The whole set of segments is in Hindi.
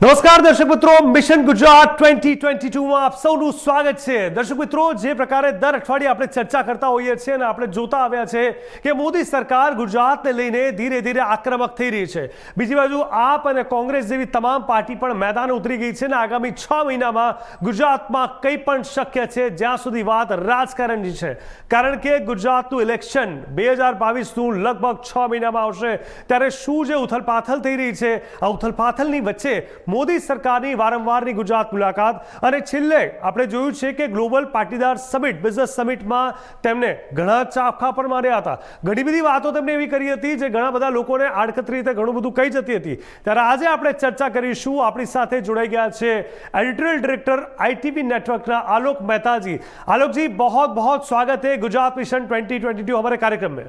નમસ્કાર દર્શક મિત્રો, મિશન ગુજરાત 2022 માં આપ સૌનું સ્વાગત છે। દર્શક મિત્રો, જે પ્રકારે દર અઠવાડિયે આપણે ચર્ચા કરતા હોઈએ છીએ અને આપણે જોતા આવ્યા છે કે મોદી સરકાર ગુજરાતને લઈને ધીરે ધીરે આક્રમક થઈ રહી છે। બીજી બાજુ આપ અને કોંગ્રેસ જેવી તમામ પાર્ટી પણ મેદાને ઉતરી ગઈ છે અને આગામી 6 મહિનામાં ગુજરાતમાં કંઈ પણ શક્ય છે જ્યાં સુધી વાત રાજકારણની છે, કારણ કે ગુજરાતનું ઇલેક્શન 2022નું લગભગ 6 મહિનામાં આવશે। ત્યારે શું જે ઉથલપાથલ થઈ રહી છે, આ ઉથલપાથલની વચ્ચે મોદી સરકારની વારંવારની ગુજરાત મુલાકાત અને છેલ્લે આપણે જોયું છે કે ગ્લોબલ પાટીદાર સમિટ, બિઝનેસ સમિટમાં તેમને ઘણા ચાફખા પણ માર્યા હતા। ઘણી બધી વાતો તેમને એવી કરી હતી જે ઘણા બધા લોકોને આડકતરી રીતે ઘણું બધું કહી જતી હતી। ત્યારે આજે આપણે ચર્ચા કરીશું। આપણી સાથે જોડાઈ ગયા છે એડિટોરિयल डायरेक्टर आईटीवी नेटवर्कના आलोक मेहता जी। आलोक जी, बहुत बहुत स्वागत है गुजरात मिशन 2022 हमारे कार्यक्रम में।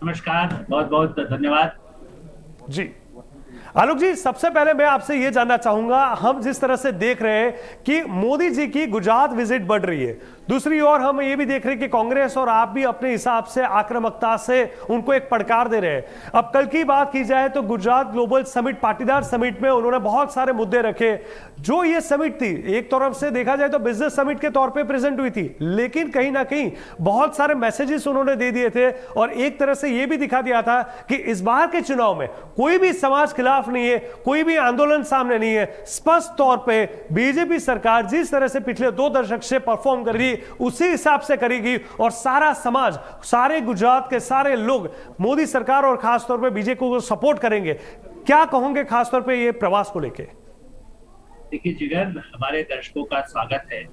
नमस्कार, बहुत बहुत धन्यवाद जी। आलोक जी, सबसे पहले मैं आपसे ये जानना चाहूंगा, हम जिस तरह से देख रहे हैं कि मोदी जी की गुजरात विजिट बढ़ रही है, दूसरी ओर हम ये भी देख रहे हैं कि कांग्रेस और आप भी अपने हिसाब से आक्रामकता से उनको एक पड़कार दे रहे हैं। अब कल की बात की जाए तो Gujarat global summit, Patidar summit में उन्होंने बहुत सारे मुद्दे रखे। जो ये समिट थी, एक तरफ से देखा जाए तो बिजनेस समिट के तौर पे प्रेजेंट हुई थी, लेकिन कहीं ना कहीं बहुत सारे मैसेजेस उन्होंने दे दिए थे और एक तरह से ये भी दिखा दिया था कि इस बार के चुनाव में कोई भी समाज खिलाफ नहीं है, कोई भी आंदोलन सामने नहीं है। स्पष्ट तौर पे बीजेपी सरकार जिस तरह से पिछले 2 दशक से परफॉर्म कर रही उसी हिसाब से करेगी और सारा समाज, सारे गुजरात के सारे लोग मोदी सरकार और खासतौर पे बीजेपी को सपोर्ट करेंगे। क्या कहोगे खासतौर पे ये प्रवास को लेके? देखिए जिगर, हमारे दर्शकों का स्वागत है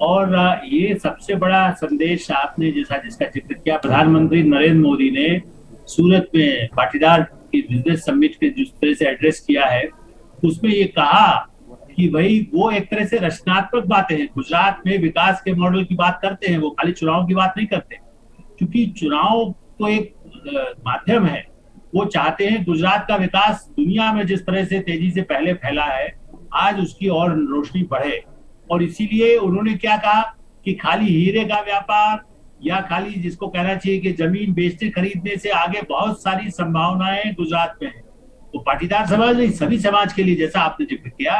और ये सबसे बड़ा संदेश आपने जिसका जिक्र किया, प्रधानमंत्री नरेंद्र मोदी ने सूरत में पाटीदार की बिजनेस समिट के जिस तरह से एड्रेस किया है, उसमें ये कहा कि भाई वो एक तरह से रचनात्मक बातें हैं। गुजरात में विकास के मॉडल की बात करते हैं, वो खाली चुनाव की बात नहीं करते, क्योंकि चुनाव तो एक माध्यम है। वो चाहते हैं गुजरात का विकास दुनिया में जिस तरह से तेजी से पहले फैला है, आज उसकी और रोशनी बढ़े। और इसीलिए उन्होंने क्या कहा कि खाली हीरे का व्यापार या खाली जिसको कहना चाहिए कि जमीन बेचने खरीदने से आगे बहुत सारी संभावनाएं गुजरात में है। तो पाटीदार समाज नहीं, सभी समाज के लिए, जैसा आपने जिक्र किया,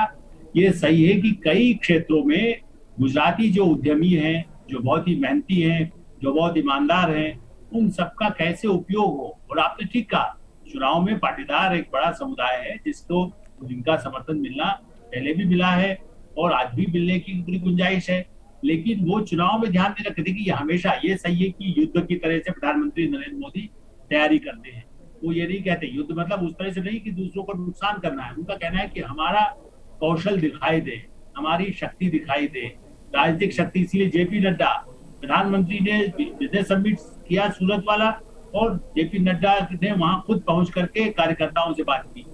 ये सही है कि कई क्षेत्रों में गुजराती जो उद्यमी हैं, जो बहुत ही मेहनती हैं, जो बहुत ईमानदार हैं, उन सबका कैसे उपयोग हो। और आपने ठीक कहा, चुनाव में पाटीदार एक बड़ा समुदाय है जिसको जिनका समर्थन मिलना पहले भी मिला है और आज भी मिलने की पूरी गुंजाइश है। लेकिन वो चुनाव में ध्यान नहीं रखते कि हमेशा ये सही है कि युद्ध की तरह से प्रधानमंत्री नरेंद्र मोदी तैयारी करते हैं। वो ये नहीं कहते युद्ध मतलब उस तरह से नहीं कि दूसरों को नुकसान करना है। उनका कहना है कि हमारा कौशल दिखाई दे, हमारी शक्ति दिखाई दे, राजनीतिक शक्ति। इसलिए जेपी नड्डा प्रधानमंत्री ने बिजनेस समिट किया सूरत वाला, और जेपी नड्डा ने वहां खुद पहुंच करके कार्यकर्ताओं से बात की।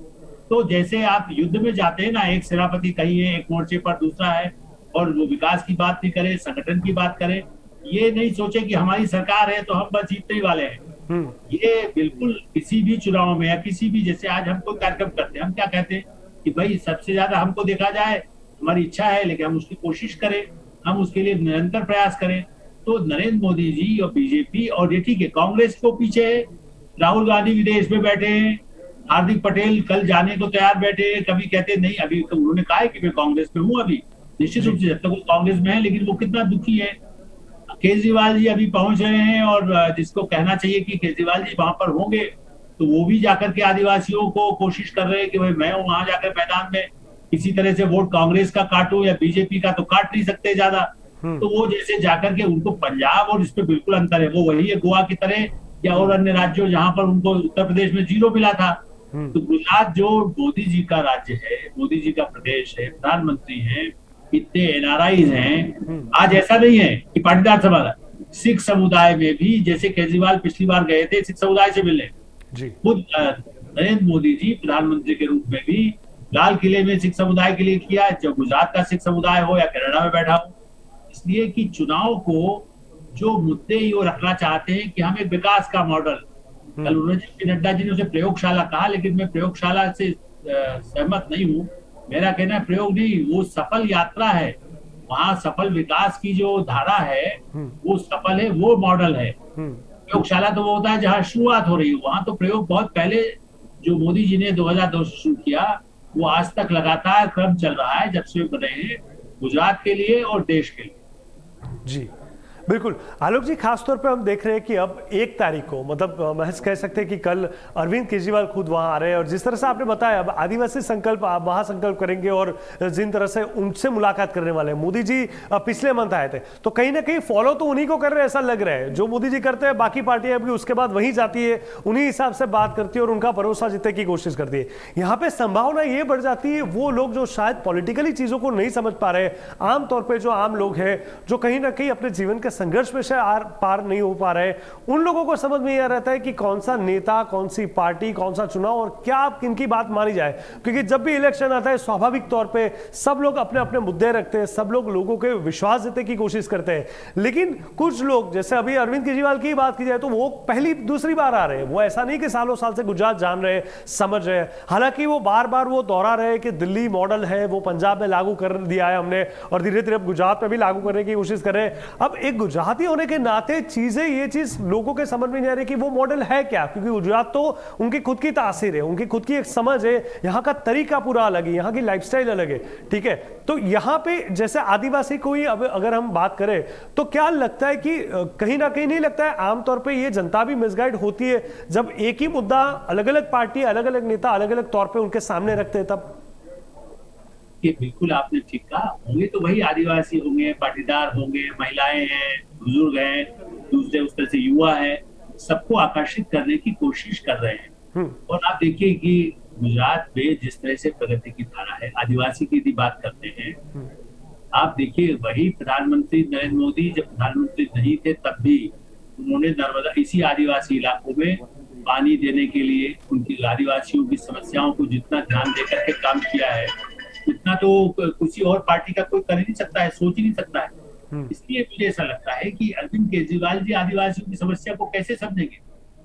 तो जैसे आप युद्ध में जाते हैं ना, एक सेनापति कहीं है, एक मोर्चे पर दूसरा है, और वो विकास की बात नहीं करे, संगठन की बात करे, ये नहीं सोचे कि हमारी सरकार है तो हम बस जीतने ही वाले हैं। ये बिल्कुल किसी भी चुनाव में या किसी भी, जैसे आज हम कोई कार्यक्रम करते हैं, हम क्या कहते हैं कि भाई सबसे ज्यादा हमको देखा जाए, हमारी इच्छा है, लेकिन हम उसकी कोशिश करें, हम उसके लिए निरंतर प्रयास करें। तो नरेंद्र मोदी जी और बीजेपी, और ये ठीक है कांग्रेस को पीछे है, राहुल गांधी विदेश में बैठे हैं, हार्दिक पटेल कल जाने को तैयार बैठे हैं, कभी कहते नहीं, अभी तो उन्होंने कहा है कि मैं कांग्रेस में हूँ अभी, निश्चित रूप से जब तक वो कांग्रेस में है, लेकिन वो कितना दुखी है। केजरीवाल जी अभी पहुंच रहे हैं और जिसको कहना चाहिए कि केजरीवाल जी वहां पर होंगे, तो वो भी जाकर के आदिवासियों को कोशिश कर रहे हैं कि भाई मैं वहां जाकर मैदान में किसी तरह से वोट कांग्रेस का काटूं या बीजेपी का, तो काट नहीं सकते ज्यादा। तो वो जैसे जाकर के उनको पंजाब और इस पे बिल्कुल अंतर है, वो वही है गोवा की तरह या और अन्य राज्यों जहां पर उनको उत्तर प्रदेश में 0 मिला था। तो गुजरात जो मोदी जी का राज्य है, मोदी जी का प्रदेश है, प्रधानमंत्री है, इतने एनआरआईज हैं, आज ऐसा नहीं है कि पाटीदार समाज, सिख समुदाय में भी, जैसे केजरीवाल पिछली बार गए थे सिख समुदाय से मिलने, खुद नरेंद्र मोदी जी प्रधानमंत्री के रूप में भी लाल किले में सिख समुदाय के लिए किया, जो गुजरात का सिख समुदाय हो या कनाडा में बैठा हो। इसलिए कि चुनाव को जो मुद्दे ही वो रखना चाहते हैं कि हम एक विकास का मॉडल, कल उन्होंने नड्डा जी ने उसे प्रयोगशाला कहा, लेकिन मैं प्रयोगशाला से सहमत नहीं हूँ। मेरा कहना है प्रयोग नहीं, वो सफल यात्रा है, वहां सफल विकास की जो धारा है वो सफल है, वो मॉडल है। प्रयोगशाला तो वो होता है जहाँ शुरुआत हो रही है, वहां तो प्रयोग बहुत पहले जो मोदी जी ने 2002 से शुरू किया, वो आज तक लगातार क्रम चल रहा है जब से वे बने हैं, गुजरात के लिए और देश के लिए। जी बिल्कुल। आलोक जी, खासतौर पे हम देख रहे हैं कि अब 1 तारीख को, मतलब महज कह सकते हैं कि कल अरविंद केजरीवाल खुद वहां आ रहे हैं, और जिस तरह से आपने बताया अब आदिवासी संकल्प महासंकल्प करेंगे, और जिन तरह से उनसे मुलाकात करने वाले हैं मोदी जी, पिछले मंथ आए थे, तो कहीं ना कहीं फॉलो तो उन्हीं को कर रहे हैं, ऐसा लग रहा है। जो मोदी जी करते हैं बाकी पार्टियां भी उसके बाद वहीं जाती है, उन्हीं हिसाब से बात करती है और उनका भरोसा जीतने की कोशिश करती है। यहाँ पे संभावना ये बढ़ जाती है, वो लोग जो शायद पॉलिटिकली चीजों को नहीं समझ पा रहे, आमतौर पर जो आम लोग हैं, जो कहीं ना कहीं अपने जीवन के संघर्ष में से आर पार नहीं हो पा रहे, उन लोगों को समझ में यह रहता है कि कौन सा नेता, कौन सी पार्टी, कौन सा चुनाव और क्या किनकी बात मानी जाए। क्योंकि जब भी इलेक्शन आता है स्वाभाविक तौर पे सब लोग अपने अपने मुद्दे रखते हैं, सब लोग लोगों के विश्वास जीतने की कोशिश करते हैं, लेकिन कुछ लोग, जैसे अभी अरविंद केजरीवाल की बात की जाए तो वो पहली दूसरी बार आ रहे हैं, वो ऐसा नहीं कि सालों साल से गुजरात जान रहे, समझ रहे हैं। हालांकि वो बार बार वो दोहरा रहे कि दिल्ली मॉडल है, वो पंजाब में लागू कर दिया है हमने, और धीरे धीरे गुजरात में भी लागू करने की कोशिश कर रहे हैं। अब एक गुजराती होने के नाते चीजें, ये चीज लोगों के समझ में नहीं आ रही कि वो मॉडल है क्या, क्योंकि गुजरात तो उनकी खुद की तासीर है, उनकी खुद की एक समझ है, यहाँ का तरीका पूरा अलग है, यहाँ की लाइफस्टाइल अलग है, ठीक है। तो यहाँ पे जैसे आदिवासी को ही अब अगर हम बात करें तो क्या लगता है कि कहीं ना कहीं नहीं लगता है आमतौर पे ये जनता भी मिसगाइड होती है जब एक ही मुद्दा अलग अलग पार्टी, अलग अलग नेता अलग अलग तौर पे उनके सामने रखते हैं तब? ये बिल्कुल आपने ठीक कहा, होंगे तो वही आदिवासी होंगे, पाटीदार होंगे, महिलाएं हैं, बुजुर्ग हैं, दूसरे उस तरह से युवा है, सबको आकर्षित करने की कोशिश कर रहे हैं। और आप देखिए कि गुजरात में जिस तरह से प्रगति की धारा है, आदिवासी की यदि बात करते हैं, आप देखिए वही प्रधानमंत्री नरेंद्र मोदी जब प्रधानमंत्री नहीं थे तब भी उन्होंने नर्मदा इसी आदिवासी इलाकों में पानी देने के लिए उनकी आदिवासियों की समस्याओं को जितना ध्यान देकर के काम किया है, इतना तो किसी और पार्टी का कोई कर ही नहीं सकता है, सोच ही नहीं सकता है। इसलिए मुझे ऐसा लगता है कि अरविंद केजरीवाल जी आदिवासियों की समस्या को कैसे समझेंगे?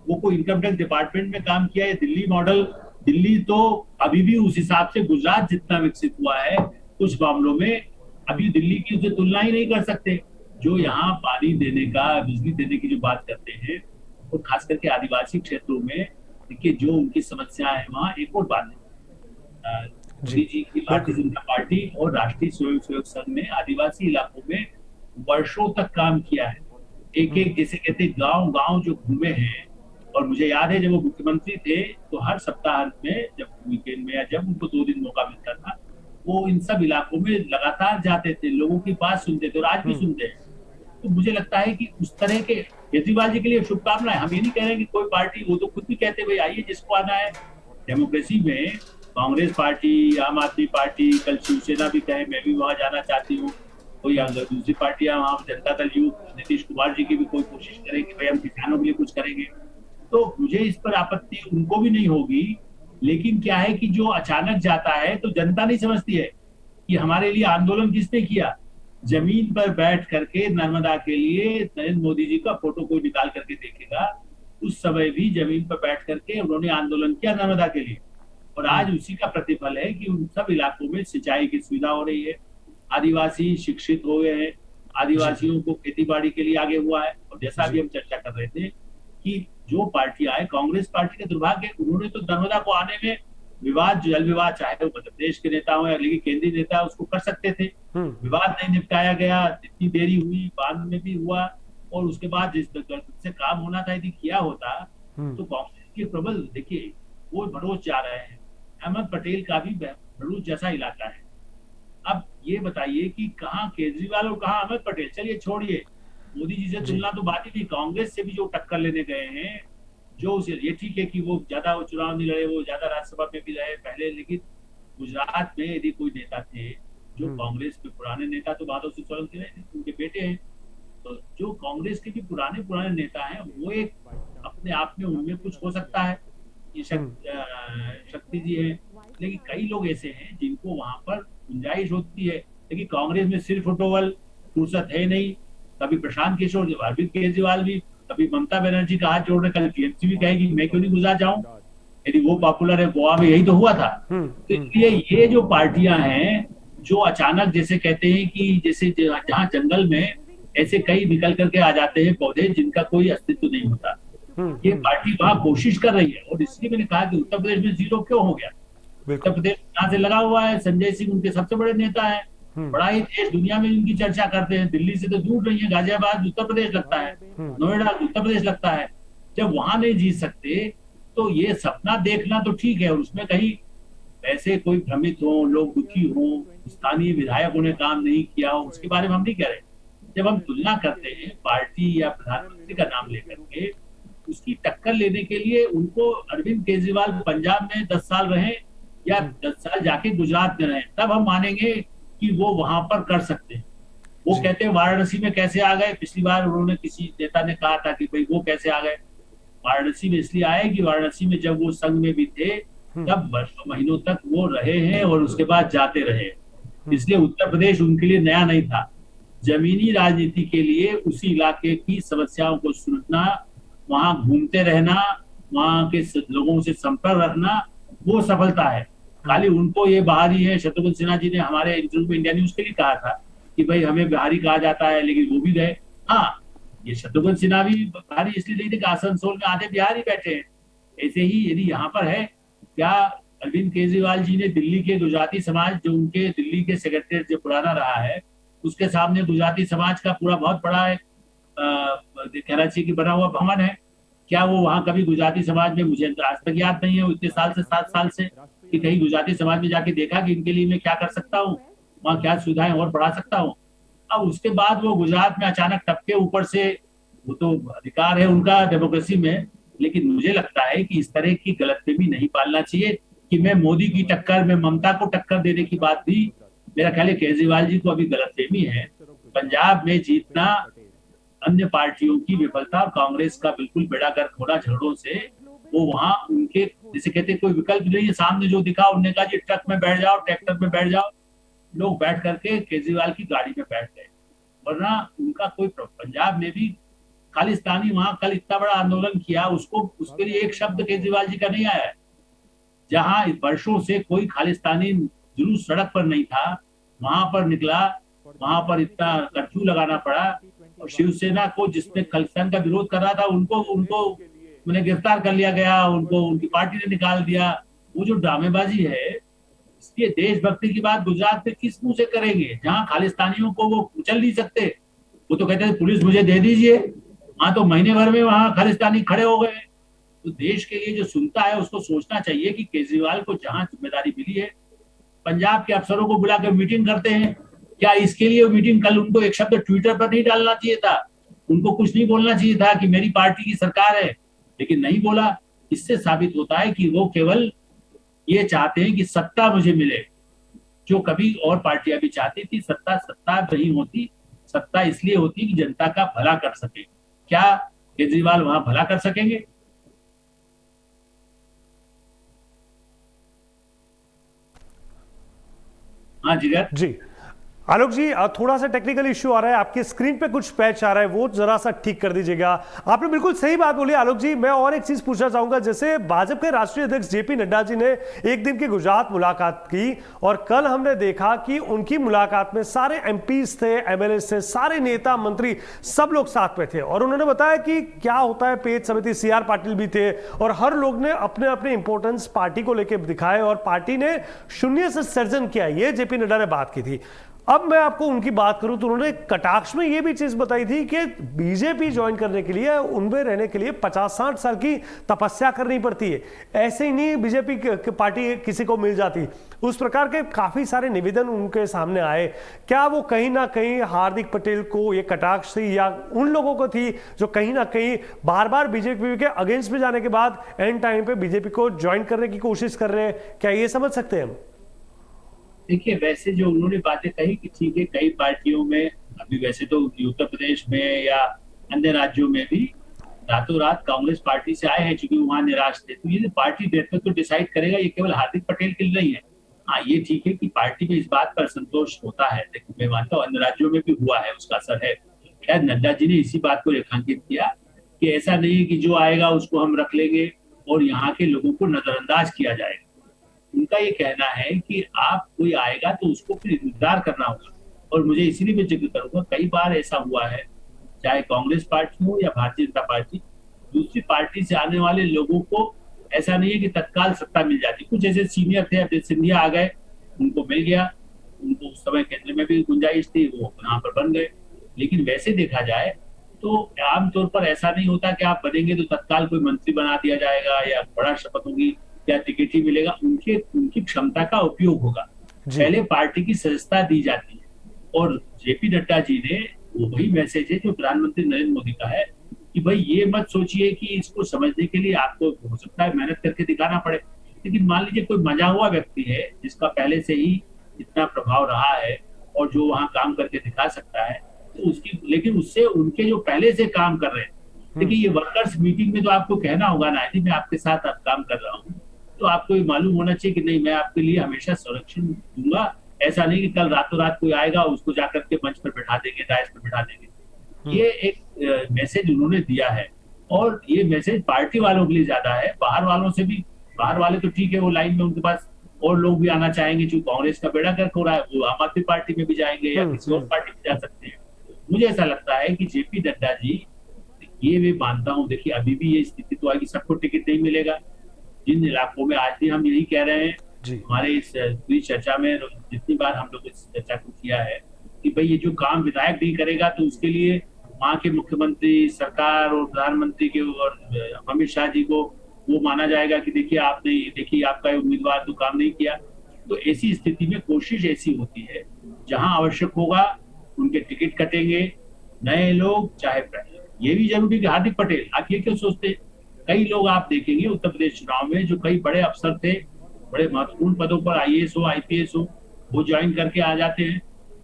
वो कोई इनकम टैक्स डिपार्टमेंट में काम किया है, दिल्ली मॉडल, दिल्ली तो अभी भी उस हिसाब से गुजरात जितना विकसित हुआ है कुछ मामलों में, अभी दिल्ली की उससे तुलना ही नहीं कर सकते। जो यहाँ पानी देने का, बिजली देने की जो बात करते हैं, और खास करके आदिवासी क्षेत्रों में देखिए जो उनकी समस्या है वहाँ, एक और बात है, मोदी जी की भारतीय जनता पार्टी और राष्ट्रीय स्वयंसेवक संघ ने आदिवासी इलाकों में वर्षों तक काम किया है। एक एक जैसे कहते गांव गांव जो घूमे हैं, और मुझे याद है जब वो मुख्यमंत्री थे तो हर सप्ताह में, जब वीकेंड में या जब उनको 2 दिन मौका मिलता था, वो इन सब इलाकों में लगातार जाते थे, लोगों की बात सुनते थे और आज भी सुनते हैं। तो मुझे लगता है कि उस तरह के केजरीवाल जी के लिए शुभकामनाएं। हम ये नहीं कह रहे हैं कि कोई पार्टी, वो तो खुद भी कहते भाई आइए जिसको आना है। डेमोक्रेसी में कांग्रेस पार्टी, आम आदमी पार्टी, कल शिवसेना भी कहे मैं भी वहां जाना चाहती हूँ, कोई अगर दूसरी पार्टियां, वहां जनता दल यू, नीतीश कुमार जी की भी कोई कोशिश करे कि भाई हम किसानों के लिए कुछ करेंगे, तो मुझे इस पर आपत्ति उनको भी नहीं होगी। लेकिन क्या है कि जो अचानक जाता है तो जनता नहीं समझती है कि हमारे लिए आंदोलन किसने किया। जमीन पर बैठ करके नर्मदा के लिए नरेंद्र मोदी जी का फोटो कोई निकाल करके देखेगा, उस समय भी जमीन पर बैठ करके उन्होंने आंदोलन किया नर्मदा के लिए, और आज उसी का प्रतिफल है कि उन सब इलाकों में सिंचाई की सुविधा हो रही है, आदिवासी शिक्षित हो गए हैं, आदिवासियों को खेती बाड़ी के लिए आगे हुआ है। और जैसा भी हम चर्चा कर रहे थे कि जो पार्टी आए, कांग्रेस पार्टी का दुर्भाग्य, उन्होंने तो नर्मदा को आने में विवाद, जल विवाद, चाहे वो मध्य प्रदेश के नेता हो या लेकिन केंद्रीय नेता, उसको कर सकते थे, विवाद नहीं निपटाया गया, इतनी देरी हुई, बाद में भी हुआ, और उसके बाद जिस से काम होना था यदि किया होता तो कांग्रेस के प्रबल, देखिए वो भड़ोच जा रहे हैं, अहमद पटेल का भी भड़ोच जैसा इलाका है। अब ये बताइए कि कहाँ केजरीवाल और कहाँ अहमद पटेल? चलिए छोड़िए, मोदी जी से तुलना तो बात ही नहीं, कांग्रेस से भी जो टक्कर लेने गए हैं, जो उसे, ये ठीक है कि वो ज्यादा चुनाव नहीं लड़े, वो ज्यादा राज्यसभा में भी रहे पहले, लेकिन गुजरात में यदि कोई नेता थे जो कांग्रेस के पुराने नेता, तो माधव सिंह सोलंकी रहे, उनके बेटे हैं, तो जो कांग्रेस के भी पुराने नेता हैं, वो एक अपने आप में उनमें कुछ हो सकता है, ये शक्ति जी है। लेकिन कई लोग ऐसे हैं जिनको वहां पर गुंजाइश होती है, लेकिन कांग्रेस में सिर्फ फोटोवल फुर्सत है नहीं, कभी प्रशांत किशोर, अरविंद केजरीवाल भी, कभी ममता बनर्जी का हाथ जोड़ने, कल टीएमसी भी कहेगी मैं क्यों नहीं गुजरात जाऊं, यदि वो पॉपुलर है, गोवा में यही तो हुआ था। तो इसलिए ये जो पार्टियां हैं जो अचानक, जैसे कहते हैं कि जैसे जहां जंगल में ऐसे कई निकल करके आ जाते हैं पौधे जिनका कोई अस्तित्व नहीं होता, ये पार्टी वहां कोशिश कर रही है। और इसलिए मैंने कहा कि उत्तर प्रदेश में 0 क्यों हो गया, उत्तर प्रदेश यहाँ से लगा हुआ है, संजय सिंह उनके सबसे बड़े नेता है, बड़ा ही देश दुनिया में इनकी चर्चा करते हैं। दिल्ली से तो दूर नहीं है, गाजियाबाद उत्तर प्रदेश लगता है, नोएडा उत्तर प्रदेश लगता है। जब वहां नहीं जीत सकते तो ये सपना देखना तो ठीक है, और उसमें कहीं ऐसे कोई भ्रमित हो, लोग दुखी हो, स्थानीय विधायकों ने काम नहीं किया हो, उसके बारे में हम नहीं कह रहे। जब हम तुलना करते हैं पार्टी या प्रधानमंत्री का नाम लेकर के, उसकी टक्कर लेने के लिए उनको अरविंद केजरीवाल पंजाब में 10 साल रहे या 10 साल जाके गुजरात में रहे, तब हम मानेंगे कि वो वहां पर कर सकते हैं। वो कहते हैं वाराणसी में कैसे आ गए, पिछली बार उन्होंने किसी नेता ने कहा था कि भाई वो कैसे आ गए। वाराणसी में इसलिए आए कि वाराणसी में जब वो संघ में भी थे तब वर्षों महीनों तक वो रहे हैं और उसके बाद जाते रहे, इसलिए उत्तर प्रदेश उनके लिए नया नहीं था। जमीनी राजनीति के लिए उसी इलाके की समस्याओं को सुनना, वहां घूमते रहना, वहां के लोगों से संपर्क रखना, वो सफलता है। खाली उनको ये बाहरी है। शत्रुघ्न सिन्हा जी ने हमारे इंटरव्यू में इंडिया न्यूज के लिए कहा था कि भाई हमें बाहरी कहा जाता है, लेकिन वो भी गए। हाँ, ये शत्रुघ्न सिन्हा भी बाहरी इसलिए नहीं थे कि आसनसोल में आधे बिहार ही बैठे हैं। ऐसे ही यदि यहाँ पर है, क्या अरविंद केजरीवाल जी ने दिल्ली के गुजराती समाज, जो उनके दिल्ली के सेक्रेटरी जो पुराना रहा है, उसके सामने गुजराती समाज का पूरा बहुत बड़ा है कराची की बना हुआ भवन है, क्या वो वहां कभी गुजराती समाज में, मुझे आज तक याद नहीं है इतने साल से 7 साल से, कि कहीं गुजराती समाज में जाके देखा कि इनके लिए मैं क्या कर सकता हूँ, वहाँ क्या सुविधाएं और बढ़ा सकता हूँ। अब उसके बाद वो गुजरात में अचानक टपके ऊपर से, वो तो अधिकार है उनका डेमोक्रेसी में, लेकिन मुझे लगता है कि इस तरह की गलतफहमी नहीं पालना चाहिए कि मैं मोदी की टक्कर में ममता को टक्कर देने की बात भी, मेरा ख्याल है केजरीवाल जी को अभी गलतफहमी है। पंजाब में जीतना अन्य पार्टियों की विफलता और कांग्रेस का बिल्कुल बेड़ा गर्क होना झगड़ों से, वो वहां उनके जिसे कहते कोई विकल्प नहीं है। सामने जो दिखा उन्होंने कहा जी ट्रक में बैठ जाओ, ट्रैक्टर में बैठ जाओ, लोग बैठ करके केजरीवाल की गाड़ी में बैठ गए, वरना उनका कोई, पंजाब में भी खालिस्तानी वहां कल इतना बड़ा आंदोलन किया, उसको उसके लिए एक शब्द केजरीवाल जी का नहीं आया है। जहां वर्षों से कोई खालिस्तानी जुलूस सड़क पर नहीं था, वहां पर निकला, वहां पर इतना कर्फ्यू लगाना पड़ा, और शिवसेना को जिसने खालिस्तान का विरोध कर रहा था उनको उन्हें गिरफ्तार कर लिया गया, उनको उनकी पार्टी ने निकाल दिया। वो जो ड्रामेबाजी है, इसलिए देशभक्ति की बात गुजरात में किस मुंह से करेंगे, जहां खालिस्तानियों को वो कुचल नहीं सकते। वो तो कहते हैं पुलिस मुझे दे दीजिए, वहां तो महीने भर में वहां खालिस्तानी खड़े हो गए। तो देश के लिए जो सुनता है उसको सोचना चाहिए कि केजरीवाल को जहां जिम्मेदारी मिली है, पंजाब के अफसरों को बुलाकर मीटिंग करते हैं, क्या इसके लिए मीटिंग, कल उनको एक शब्द ट्विटर पर नहीं डालना चाहिए था, उनको कुछ नहीं बोलना चाहिए था कि मेरी पार्टी की सरकार है, लेकिन नहीं बोला। इससे साबित होता है कि वो केवल ये चाहते हैं कि सत्ता मुझे मिले, जो कभी और पार्टियां भी चाहती थी। सत्ता नहीं होती, सत्ता इसलिए होती कि जनता का भला कर सके। क्या केजरीवाल वहां भला कर सकेंगे? हाँ जिगर जी आलोक जी, थोड़ा सा टेक्निकल इश्यू आ रहा है, आपकी स्क्रीन पे कुछ पैच आ रहा है, वो जरा सा ठीक कर दीजिएगा। आपने बिल्कुल सही बात बोली आलोक जी। मैं और एक चीज पूछना चाहूंगा, जैसे भाजपा के राष्ट्रीय अध्यक्ष जेपी नड्डा जी ने एक दिन की गुजरात मुलाकात की, और कल हमने देखा कि उनकी मुलाकात में सारे एमपीज थे, एमएलए थे, सारे नेता मंत्री सब लोग साथ में थे, और उन्होंने बताया कि क्या होता है पेज समिति, सीआर पाटिल भी थे, और हर लोग ने अपने अपने इंपॉर्टेंस पार्टी को लेकर दिखाए, और पार्टी ने शून्य से सर्जन किया, ये जेपी नड्डा ने बात की थी। अब मैं आपको उनकी बात करूं तो उन्होंने कटाक्ष में यह भी चीज बताई थी कि बीजेपी ज्वाइन करने के लिए, उनमें रहने के लिए 50-60 साल की तपस्या करनी पड़ती है, ऐसे ही नहीं बीजेपी पार्टी किसी को मिल जाती। उस प्रकार के काफी सारे निवेदन उनके सामने आए। क्या वो कहीं ना कहीं हार्दिक पटेल को ये कटाक्ष थी, या उन लोगों को थी जो कहीं ना कहीं बार बार बीजेपी के अगेंस्ट में जाने के बाद एंड टाइम पे बीजेपी को ज्वाइन करने की कोशिश कर रहे हैं? क्या ये समझ सकते हैं हम? देखिए, वैसे जो उन्होंने बातें कही कि ठीक है, कई पार्टियों में अभी वैसे तो उत्तर प्रदेश में या अन्य राज्यों में भी रातों रात कांग्रेस पार्टी से आए हैं, चूंकि वहां निराश थे। तो ये पार्टी नेतृत्व तो डिसाइड करेगा, ये केवल हार्दिक पटेल के लिए नहीं है। हाँ, ये ठीक है कि पार्टी में इस बात पर संतोष होता है, लेकिन मैं मानता हूँ अन्य राज्यों में भी हुआ है, उसका असर है। शायद नड्डा जी ने इसी बात को रेखांकित किया कि ऐसा नहीं है कि जो आएगा उसको हम रख लेंगे और यहाँ के लोगों को नजरअंदाज किया जाएगा। उनका ये कहना है कि आप कोई आएगा तो उसको फिर इंतजार करना होगा। और मुझे इसीलिए मैं जिक्र करूंगा, कई बार ऐसा हुआ है, चाहे कांग्रेस पार्टी हो या भारतीय जनता पार्टी, दूसरी पार्टी से आने वाले लोगों को ऐसा नहीं है कि तत्काल सत्ता मिल जाती। कुछ ऐसे सीनियर थे, अब सिंधिया आ गए, उनको मिल गया, उनको उस समय केंद्र में भी गुंजाइश थी, वो यहाँ पर बन गए। लेकिन वैसे देखा जाए तो आमतौर पर ऐसा नहीं होता कि आप बनेंगे तो तत्काल कोई मंत्री बना दिया जाएगा या बड़ा शपथ होगी या टिकट ही मिलेगा। उनके उनकी क्षमता का उपयोग होगा, पहले पार्टी की सदस्यता दी जाती है। और जेपी नड्डा जी ने वो वही मैसेज है जो प्रधानमंत्री नरेंद्र मोदी का है कि भाई ये मत सोचिए कि इसको समझने के लिए आपको हो सकता है मेहनत करके दिखाना पड़े, लेकिन मान लीजिए कोई मजा हुआ व्यक्ति है जिसका पहले से ही इतना प्रभाव रहा है और जो वहां काम करके दिखा सकता है, तो उसकी, लेकिन उससे उनके जो पहले से काम कर रहे हैं, देखिए ये वर्कर्स मीटिंग में तो आपको कहना होगा ना कि मैं आपके साथ अब काम कर रहा हूँ, तो आपको ये मालूम होना चाहिए कि नहीं मैं आपके लिए हमेशा संरक्षण दूंगा। ऐसा नहीं कि कल रातों रात कोई आएगा उसको जाकर के मंच पर बैठा देंगे, डायस पर बैठा देंगे। ये एक मैसेज उन्होंने दिया है और ये मैसेज पार्टी वालों के लिए ज्यादा है, बाहर वालों से भी। बाहर वाले तो ठीक है, वो लाइन में उनके पास और लोग भी आना चाहेंगे, जो कांग्रेस का बेड़ा गर्क हो रहा है वो आम आदमी पार्टी में भी जाएंगे या किसी और पार्टी में जा सकते हैं। मुझे ऐसा लगता है कि जेपी नड्डा जी, ये मैं मानता हूँ, देखिए अभी भी ये स्थिति तो आएगी, सबको टिकट नहीं मिलेगा। जिन इलाकों में आज भी हम यही कह रहे हैं, हमारे इस पूरी चर्चा में जितनी बार हम लोग इस चर्चा को किया है कि भाई ये जो काम विधायक नहीं करेगा तो उसके लिए वहाँ के मुख्यमंत्री, सरकार और प्रधानमंत्री के और अमित शाह जी को वो माना जाएगा कि देखिए आपने, देखिए आपका उम्मीदवार तो काम नहीं किया। तो ऐसी स्थिति में कोशिश ऐसी होती है जहां आवश्यक होगा उनके टिकट कटेंगे, नए लोग चाहे पहले। ये भी जरूरी कि हार्दिक पटेल, आप ये क्यों सोचते, कई लोग आप देखेंगे उत्तर प्रदेश चुनाव में जो कई बड़े अफसर थे, बड़े महत्वपूर्ण पदों पर आईएएस हो, आईपीएस हो, वो ज्वाइन करके आ जाते हैं।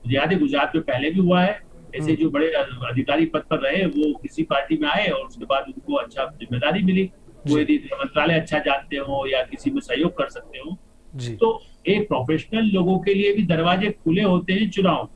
याद है गुजरात में पहले भी हुआ है, ऐसे जो बड़े अधिकारी पद पर रहे वो किसी पार्टी में आए और उसके बाद उनको अच्छा जिम्मेदारी मिली, वो यदि मंत्रालय अच्छा जानते हो या किसी में सहयोग कर सकते हो। तो एक प्रोफेशनल लोगों के लिए भी दरवाजे खुले होते हैं चुनाव।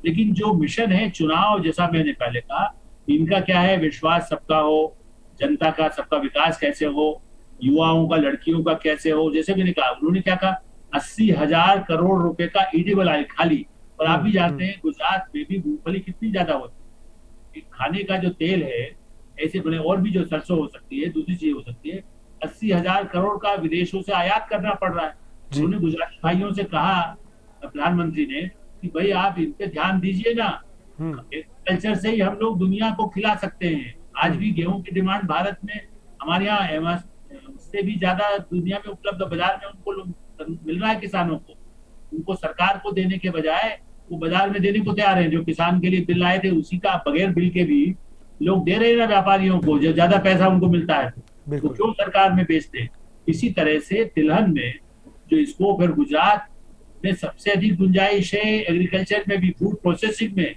लेकिन जो मिशन है चुनाव, जैसा मैंने पहले कहा, इनका क्या है, विश्वास सबका हो, जनता का सबका विकास कैसे हो, युवाओं का, लड़कियों का कैसे हो। जैसे मैंने कहा, उन्होंने क्या कहा, 80,000 करोड़ रुपए का ईडेबल आयल खाली। और आप भी जानते हैं गुजरात में भी मूंगफली कितनी ज्यादा होती है, खाने का जो तेल है, ऐसे बने और भी जो सरसों हो सकती है, दूसरी चीज हो सकती है, 80,000 करोड़ का विदेशों से आयात करना पड़ रहा है। उन्होंने गुजराती भाइयों से कहा, प्रधानमंत्री ने, कि भाई आप इन पे ध्यान दीजिए ना, कल्चर से ही हम लोग दुनिया को खिला सकते हैं। आज भी गेहूं की डिमांड भारत में हमारे यहाँ उससे भी ज्यादा दुनिया में उपलब्ध, बाजार में उनको मिल रहा है किसानों को। उनको सरकार को देने के बजाय वो बाजार में देने को तैयार है। जो किसान के लिए बिल आए थे उसी का बगैर बिल के भी लोग दे रहे हैं ना व्यापारियों को, जो ज्यादा पैसा उनको मिलता है तो क्यों सरकार में बेचते हैं। इसी तरह से तिलहन में जो स्कोप है, गुजरात में सबसे अधिक गुंजाइश है एग्रीकल्चर में भी, फूड प्रोसेसिंग में,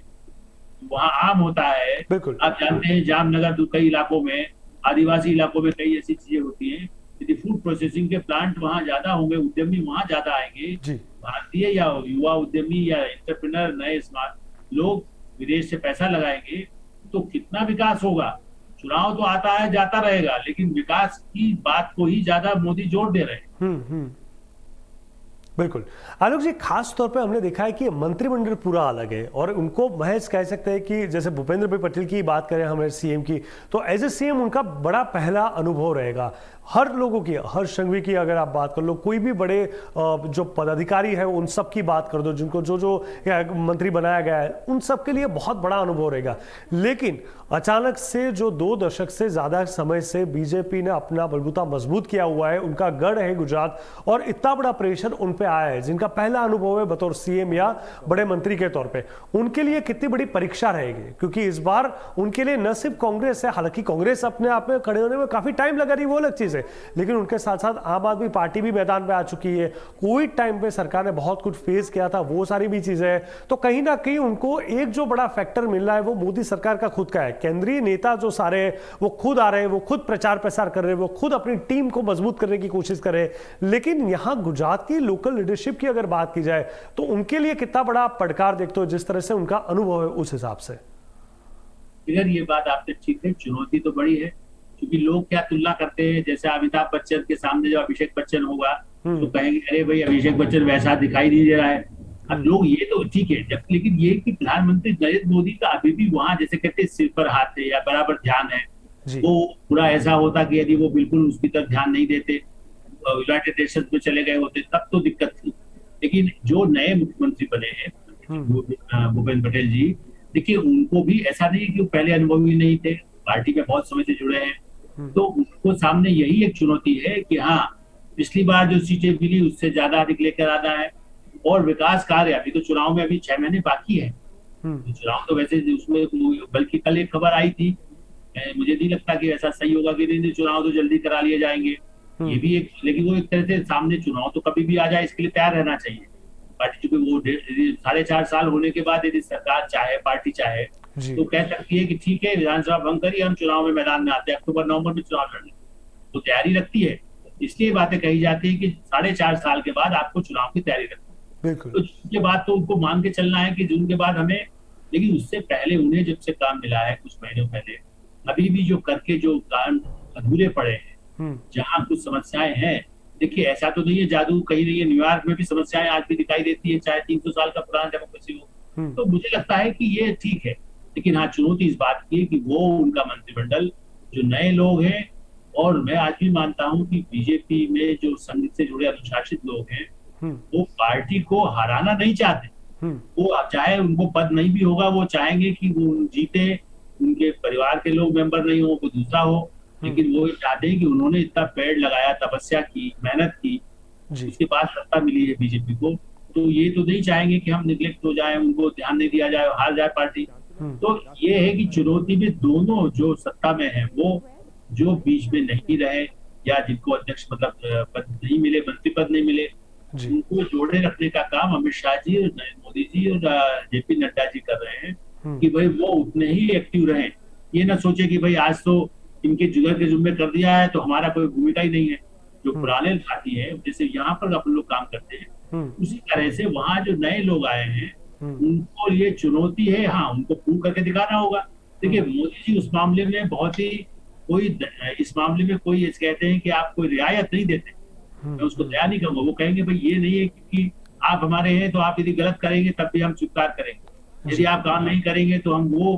वहाँ आम होता है। आप जानते हैं जामनगर कई इलाकों में, आदिवासी इलाकों में कई ऐसी चीजें होती हैं, यदि फूड प्रोसेसिंग के प्लांट वहाँ ज्यादा होंगे, उद्यमी वहाँ ज्यादा आएंगे, भारतीय या युवा उद्यमी या एंटरप्रेन्योर, नए स्मार्ट लोग विदेश से पैसा लगाएंगे, तो कितना विकास होगा। चुनाव तो आता है जाता रहेगा, लेकिन विकास की बात को ही ज्यादा मोदी जोर दे रहे हैं। बिल्कुल आलोक जी, खास तौर पे हमने देखा है कि मंत्रिमंडल पूरा अलग है और उनको महज कह सकते हैं कि जैसे भूपेंद्र भाई पटेल की बात करें हमारे सीएम की, तो एज ए सीएम उनका बड़ा पहला अनुभव रहेगा। हर लोगों की, हर संघवी की अगर आप बात कर लो, कोई भी बड़े जो पदाधिकारी है उन सब की बात कर दो, जिनको जो जो मंत्री बनाया गया है, उन सब के लिए बहुत बड़ा अनुभव रहेगा। लेकिन अचानक से जो 2 दशक से ज्यादा समय से बीजेपी ने अपना बलबूता मजबूत किया हुआ है, उनका गढ़ है गुजरात, और इतना बड़ा प्रेशर उन पे आया है, जिनका पहला अनुभव है बतौर सीएम या बड़े मंत्री के तौर पे, उनके लिए कितनी बड़ी परीक्षा रहेगी। क्योंकि इस बार उनके लिए न सिर्फ कांग्रेस है, हालांकि कांग्रेस अपने आप में खड़े होने में काफी टाइम लगा रही, वो अलग चीज है, लेकिन उनके साथ साथ आम आदमी पार्टी भी मैदान पे आ चुकी है। कोविड टाइम पे सरकार ने बहुत कुछ फेस किया था, वो सारी भी चीजें हैं। तो कहीं ना कहीं उनको एक जो बड़ा फैक्टर मिल रहा है वो मोदी सरकार का खुद का है। केंद्रीय नेता जो सारे वो खुद आ रहे हैं, वो खुद प्रचार प्रसार कर रहे हैं, वो खुद अपनी टीम को मजबूत करने की कोशिश कर रहे हैं। लेकिन यहां गुजरात की लोकल लीडरशिप की अगर बात की जाए तो उनके लिए कितना बड़ा पड़कार देखते हो, जिस तरह से उनका अनुभव है उस हिसाब से। ये बात आपने ठीक है, चुनौती तो बड़ी है, क्योंकि लोग क्या तुलना करते हैं, जैसे अमिताभ बच्चन के सामने जब अभिषेक बच्चन होगा तो कहेंगे अरे भाई अभिषेक बच्चन वैसा दिखाई नहीं दे रहा है। अब लोग ये तो ठीक है, जब लेकिन ये कि प्रधानमंत्री नरेंद्र मोदी का अभी भी वहां जैसे कहते हैं सिर पर हाथ है या बराबर ध्यान है, जी। वो पूरा ऐसा होता कि यदि वो बिल्कुल उसकी तरफ ध्यान नहीं देते, यूनाइटेड नेशंस में चले गए होते, तब तो दिक्कत थी। लेकिन जो नए मुख्यमंत्री बने हैं, भूपेंद्र पटेल जी, देखिए उनको भी ऐसा नहीं है कि वो पहले अनुभवी नहीं थे, पार्टी में बहुत समय से जुड़े हैं, तो उनको सामने यही एक चुनौती है कि हाँ, पिछली बार जो सीटें मिली उससे ज्यादा अधिक लेकर आना है, और विकास कार्य, अभी तो चुनाव में अभी 6 महीने बाकी है, तो चुनाव तो वैसे उसमें, बल्कि कल एक खबर आई थी, मुझे नहीं लगता कि ऐसा सही होगा कि नहीं चुनाव तो जल्दी करा लिए जाएंगे, ये भी एक, लेकिन वो एक तरह से सामने चुनाव तो कभी भी आ जाए इसके लिए तैयार रहना चाहिए पार्टी, चूंकि वो 4.5 साल होने के बाद यदि सरकार चाहे, पार्टी चाहे, तो कह सकती है कि ठीक है विधानसभा भंग करिए, हम चुनाव में मैदान में आते हैं, अक्टूबर नवंबर में चुनाव लड़ने, तो तैयारी रखती है। इसलिए बातें कही जाती है कि 4.5 साल के बाद आपको चुनाव की तैयारी रखनी, तो उसके बाद तो उनको मान के चलना है कि जून के बाद हमें, लेकिन उससे पहले उन्हें जब से काम मिला है कुछ महीनों पहले, अभी भी जो करके जो काम अधूरे पड़े हैं, जहां कुछ समस्याएं हैं, देखिए ऐसा तो नहीं है जादू कहीं नहीं है, न्यूयॉर्क में भी समस्याएं आज भी दिखाई देती है, चाहे 300 साल का पुराना डेमोक्रेसी हो, तो मुझे लगता है कि ये ठीक है। लेकिन हाँ, चुनौती इस बात की है कि वो उनका मंत्रिमंडल जो नए लोग हैं, और मैं आज भी मानता हूं कि बीजेपी में जो संघ से जुड़े अनुशासित लोग हैं, वो पार्टी को हराना नहीं चाहते, वो चाहे उनको पद नहीं भी होगा, वो चाहेंगे कि वो जीते, उनके परिवार के लोग मेंबर नहीं हो, कोई दूसरा हो, लेकिन वो चाहते हैं कि उन्होंने इतना पेड़ लगाया, तपस्या की, मेहनत की, उसके बाद सत्ता मिली है बीजेपी को, तो ये तो नहीं चाहेंगे कि हम निगलेक्ट हो जाए, उनको ध्यान नहीं दिया जाए, हार जाए पार्टी। तो ये है कि चुनौती में दोनों जो सत्ता में है, वो जो बीच में नहीं रहे या जिनको अध्यक्ष मतलब पद नहीं मिले, मंत्री पद नहीं मिले, उनको जोड़े रखने का काम अमित शाह जी और नरेंद्र मोदी जी और जेपी नड्डा जी कर रहे हैं, कि भाई वो उतने ही एक्टिव रहे, ये ना सोचे कि भाई आज तो इनके जुगर के जुम्मे कर दिया है तो हमारा कोई भूमिका ही नहीं है। जो पुराने साथी है, जैसे यहाँ पर अपन लोग काम करते हैं, उसी तरह से वहाँ जो नए लोग आए हैं, उनको ये चुनौती है, हाँ उनको प्रूव करके दिखाना होगा। देखिए मोदी जी उस मामले में बहुत ही, कोई इस मामले में कोई कहते हैं कि आप कोई रियायत नहीं देते, मैं उसको दया नहीं कहूंगा, वो कहेंगे भाई ये नहीं है कि आप हमारे हैं तो आप यदि गलत करेंगे तब भी हम स्वीकार करेंगे, यदि आप काम नहीं करेंगे तो हम वो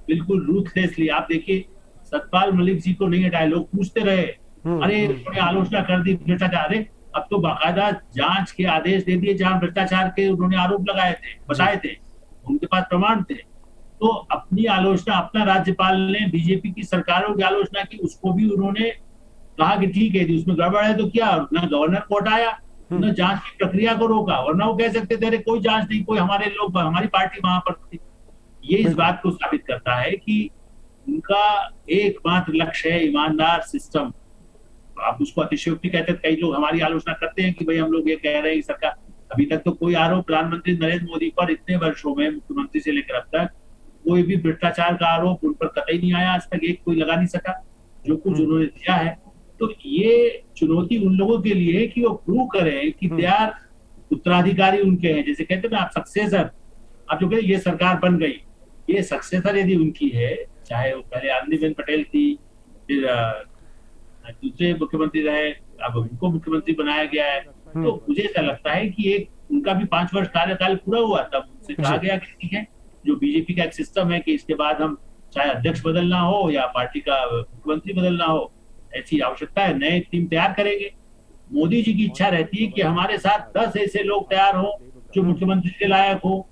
बिल्कुल रूथलेसली, आप देखिए सतपाल मलिक जी को नहीं हटाए, लोग पूछते रहे, अरे उन्होंने आलोचना कर दी भ्रष्टाचार, अरे अब तो बाकायदा जांच के आदेश दे दिए जहां भ्रष्टाचार के उन्होंने आरोप लगाए थे, बताए थे, उनके पास प्रमाण थे, तो अपनी आलोचना, अपना राज्यपाल ने बीजेपी की सरकारों की आलोचना की, उसको भी उन्होंने कहा कि ठीक है उसमें गड़बड़ है तो क्या, ना गवर्नर को हटाया, न जांच की प्रक्रिया को रोका, वरना वो कह सकते थे कोई जांच नहीं, कोई हमारे लोग, हमारी पार्टी वहां पर थी। ये इस बात को साबित करता है कि उनका एकमात्र लक्ष्य है ईमानदार सिस्टम। आप उसको अतिशयोक्ति कहते हैं, कई लोग हमारी आलोचना करते हैं कि भाई हम लोग ये कह रहे हैं सरकार, अभी तक तो कोई आरोप प्रधानमंत्री नरेंद्र मोदी पर इतने वर्षों में, मुख्यमंत्री से लेकर अब तक, कोई भी भ्रष्टाचार का आरोप उन पर कतई नहीं आया, आज तक एक कोई लगा नहीं सका, जो कुछ उन्होंने दिया है। तो ये चुनौती उन लोगों के लिए है कि वो प्रूव करें कि तैयार उत्तराधिकारी उनके हैं, जैसे कहते हैं ना आप सक्सेसर, आप जो कहे ये सरकार बन गई, ये सक्सेसर यदि उनकी है, चाहे वो पहले आनंदीबेन पटेल थी, फिर दूसरे मुख्यमंत्री रहे, अब उनको मुख्यमंत्री बनाया गया है, तो मुझे ऐसा लगता है कि एक उनका भी 5 वर्ष कार्यकाल पूरा हुआ, तब उनसे कहा गया कि ठीक है, जो बीजेपी का एक सिस्टम है कि इसके बाद हम चाहे अध्यक्ष बदलना हो या पार्टी का मुख्यमंत्री बदलना हो, ऐसी आवश्यकता है, नए टीम तैयार करेंगे। मोदी जी की इच्छा रहती है कि हमारे साथ 10 ऐसे लोग तैयार हो जो मुख्यमंत्री के लायक हो,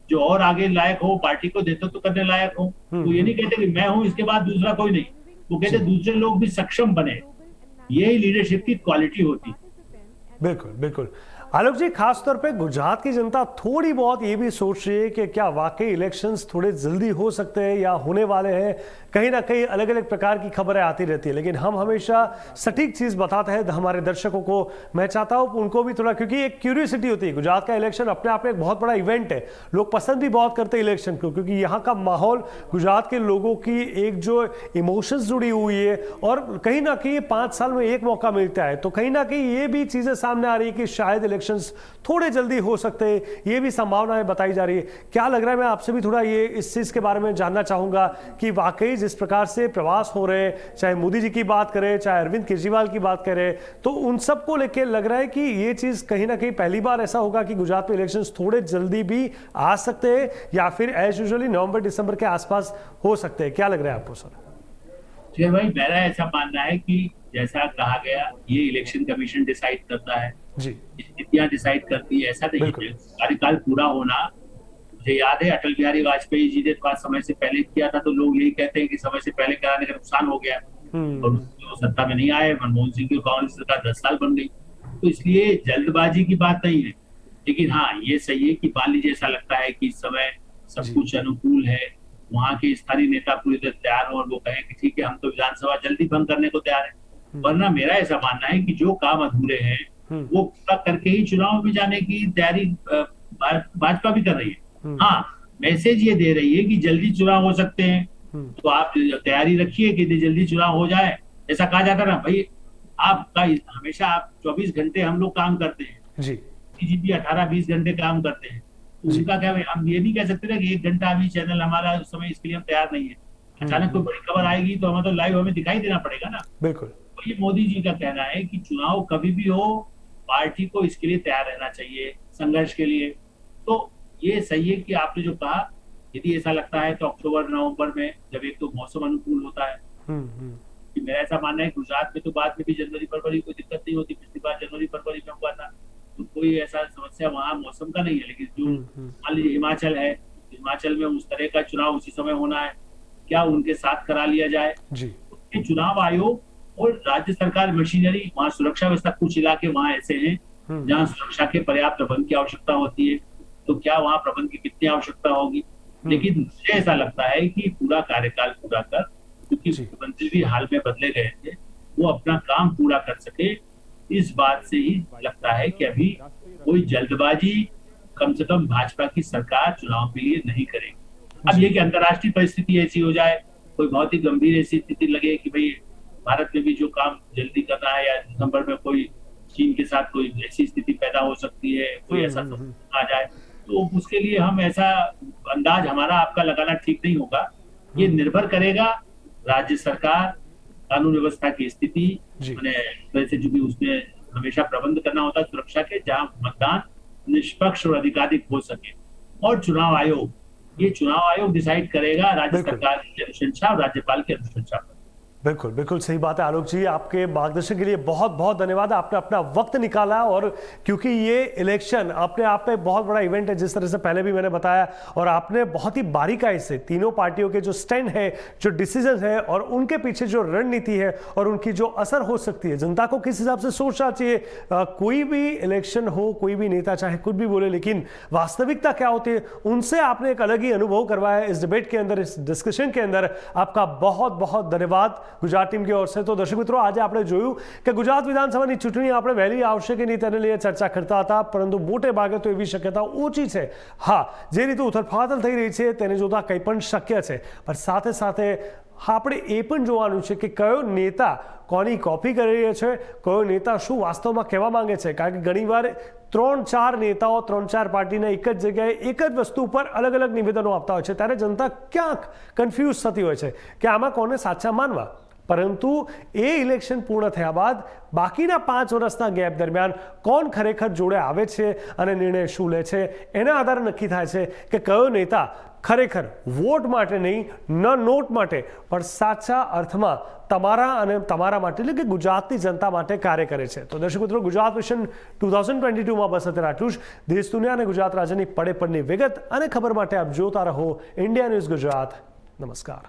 जो और आगे लायक हो, पार्टी को नेतृत्व करने लायक हो। वो ये नहीं कहते कि मैं हूं इसके बाद दूसरा कोई नहीं, वो कहते दूसरे लोग भी सक्षम बने, यही लीडरशिप की क्वालिटी होती है। बिल्कुल बिल्कुल। आलोक जी, खास तौर पे गुजरात की जनता थोड़ी बहुत ये भी सोच रही है कि क्या वाकई इलेक्शंस थोड़े जल्दी हो सकते हैं या होने वाले हैं, कहीं ना कहीं अलग अलग प्रकार की खबरें आती रहती है, लेकिन हम हमेशा सटीक चीज़ बताते हैं हमारे दर्शकों को। मैं चाहता हूँ उनको भी थोड़ा, क्योंकि एक क्यूरियोसिटी होती है, गुजरात का इलेक्शन अपने आप में एक बहुत बड़ा इवेंट है, लोग पसंद भी बहुत करते हैं इलेक्शन को, क्योंकि यहाँ का माहौल, गुजरात के लोगों की एक जो इमोशंस जुड़ी हुई है, और कहीं ना कहीं 5 साल में एक मौका मिलता है, तो कहीं ना कहीं ये भी चीज़ें सामने आ रही है कि शायद इलेक्शंस थोड़े जल्दी हो सकते हैं, ये भी संभावनाएं बताई जा रही है। क्या लग रहा है, मैं आपसे भी थोड़ा ये इस चीज़ के बारे में जानना चाहूँगा कि वाकई जिस प्रकार से प्रवास हो रहे हैं, चाहे मोदी जी की बात करें, चाहे अरविंद केजरीवाल की बात करें, तो उन सबको लेकर लग रहा है कि ये चीज़ कहीं ना कहीं पहली बार ऐसा होगा कि गुजरात में इलेक्शंस थोड़े जल्दी भी आ सकते हैं, या फिर एज यूजुअली नवंबर दिसंबर के आसपास हो सकते हैं। क्या लग रहा है आपको सर? फिर भाई मेरा ऐसा मानना है कि जैसा कहा गया ये इलेक्शन कमीशन डिसाइड करता है, जी स्थितियां डिसाइड करती है, ऐसा नहीं बिल्कुल। है। कार्यकाल पूरा होना, मुझे याद है अटल बिहारी वाजपेयी जी ने थोड़ा समय से पहले किया था, तो लोग यही कहते हैं कि समय से पहले कराने का नुकसान हो गया, और वो सत्ता में नहीं आए। मनमोहन सिंह की कांग्रेस सरकार 10 साल बन गई, तो इसलिए जल्दबाजी की बात नहीं है। लेकिन हाँ, ये सही है कि मान लीजिए ऐसा लगता है कि इस समय सब जी। कुछ अनुकूल है, वहां के स्थानीय नेता पूरी तरह तैयार हो और वो कहें कि ठीक है हम तो विधानसभा जल्दी भंग करने को तैयार है। वरना मेरा ऐसा मानना है कि जो काम अधूरे हैं वो पूरा करके ही चुनाव में जाने की तैयारी भाजपा भी कर रही है। हाँ, मैसेज ये दे रही है कि जल्दी चुनाव हो सकते हैं, तो आप तैयारी रखिए कि जल्दी चुनाव हो जाए। ऐसा कहा जाता ना भाई, आपका हमेशा आप 24 घंटे हम लोग काम करते हैं, जी डीजीपी 18-20 घंटे काम करते हैं, तो उनका क्या, हम ये नहीं कह सकते ना कि 1 घंटा अभी चैनल हमारा उस समय इसके लिए हम तैयार नहीं है। अचानक कोई बड़ी खबर आएगी तो हमें तो लाइव हमें दिखाई देना पड़ेगा ना। बिल्कुल। तो ये मोदी जी का कहना है कि चुनाव कभी भी हो, पार्टी को इसके लिए तैयार रहना चाहिए, संघर्ष के लिए। तो ये सही है कि आपने जो कहा, यदि ऐसा लगता है तो अक्टूबर नवंबर में, जब एक तो मौसम अनुकूल होता है, कि मेरा ऐसा मानना है गुजरात में तो बाद में भी जनवरी फरवरी कोई दिक्कत नहीं होती। पिछली बार जनवरी फरवरी में हुआ था, तो कोई ऐसा समस्या वहाँ मौसम का नहीं है। लेकिन जो मान लीजिए हिमाचल है, हिमाचल में उस तरह का चुनाव उसी समय होना है, क्या उनके साथ करा लिया जाए? जी उसके चुनाव आयोग और राज्य सरकार मशीनरी, वहाँ सुरक्षा व्यवस्था, कुछ इलाके वहाँ ऐसे हैं जहाँ सुरक्षा के पर्याप्त प्रबंध की आवश्यकता होती है, तो क्या वहाँ प्रबंध की कितनी आवश्यकता होगी? लेकिन मुझे ऐसा लगता है कि पूरा कार्यकाल पूरा कर, क्योंकि मुख्यमंत्री भी हाल में बदले गए थे, वो अपना काम पूरा कर सके, इस बात से ही लगता है कि अभी कोई जल्दबाजी कम से कम भाजपा की सरकार चुनाव के लिए नहीं करेगी। अब ये कि अंतर्राष्ट्रीय परिस्थिति ऐसी हो जाए, कोई बहुत ही गंभीर ऐसी स्थिति लगे कि भाई भारत में भी जो काम जल्दी करना है, या दिसंबर में कोई चीन के साथ कोई ऐसी स्थिति पैदा हो सकती है, कोई ऐसा आ जाए, तो उसके लिए हम ऐसा अंदाज हमारा आपका लगाना ठीक नहीं होगा। ये निर्भर करेगा राज्य सरकार, कानून व्यवस्था की स्थिति, वैसे जो भी उसमें हमेशा प्रबंध करना होता है सुरक्षा के, जहां मतदान निष्पक्ष और अधिकाधिक हो सके। और चुनाव आयोग, ये चुनाव आयोग डिसाइड करेगा राज्य सरकार की अनुशंसा और राज्यपाल की अनुशंसा पर। बिल्कुल बिल्कुल सही बात है आलोक जी, आपके मार्गदर्शन के लिए बहुत बहुत धन्यवाद। आपने अपना वक्त निकाला, और क्योंकि ये इलेक्शन अपने आप में बहुत बड़ा इवेंट है, जिस तरह से पहले भी मैंने बताया, और आपने बहुत ही बारीकाई से तीनों पार्टियों के जो स्टैंड है, जो डिसीजन है, और उनके पीछे जो रणनीति है और उनकी जो असर हो सकती है, जनता को किस हिसाब से सोचना चाहिए। कोई भी इलेक्शन हो, कोई भी नेता चाहे कुछ भी बोले, लेकिन वास्तविकता क्या होती है उनसे आपने एक अलग ही अनुभव करवाया इस डिबेट के अंदर, इस डिस्कशन के अंदर। आपका बहुत बहुत धन्यवाद ગુજરાત ટીમ की ओर से। तो दर्शक मित्रों, આજે આપણે જોયું કે ગુજરાત વિધાનસભાની ચૂંટણી આપણે વહેલી આવશે કે નહીં તેને લઈને ચર્ચા કરતા હતા, પરંતુ મોટે ભાગે તો એવી શક્યતા ઓછી છે। હા, જે રીતે ઉથલપાથલ થઈ રહી છે તેને જોતા કંઈ પણ શક્ય છે, પણ સાથે સાથે આપણે એ પણ જોવાનું છે કે કયો નેતા કોની કોપી કરી રહ્યો છે, કયો નેતા શું વાસ્તવમાં કહેવા માંગે છે। કારણ કે ઘણીવાર 3-4 નેતાઓ 3-4 પાર્ટીના એક જ જગ્યાએ એક જ વસ્તુ પર અલગ અલગ નિવેદનો આપતા હોય છે, ત્યારે જનતા ક્યાંક કન્ફ્યુઝ થતી હોય છે કે આમાં કોને સાચા માનવા। પરંતુ એ ઇલેક્શન પૂર્ણ થયા બાદ બાકીના 5 વર્ષના ગેપ દરમિયાન કોણ ખરેખર જોડે આવે છે અને નિર્ણય શું લે છે, એના આધારે નક્કી થાય છે કે કયો નેતા ખરેખર વોટ માટે નહીં, ન નોટ માટે, પણ સાચા અર્થમાં તમારા અને તમારા માટે, એટલે કે ગુજરાતની જનતા માટે કાર્ય કરે છે। તો દર્શક મિત્રો, ગુજરાત વિઝન 2022માં બસ અત્યારે આટલું જ। દેશ દુનિયા અને ગુજરાત રાજ્યની પડે પડની વિગત અને ખબર માટે આપ જોતા રહો ઇન્ડિયા ન્યૂઝ ગુજરાત। નમસ્કાર।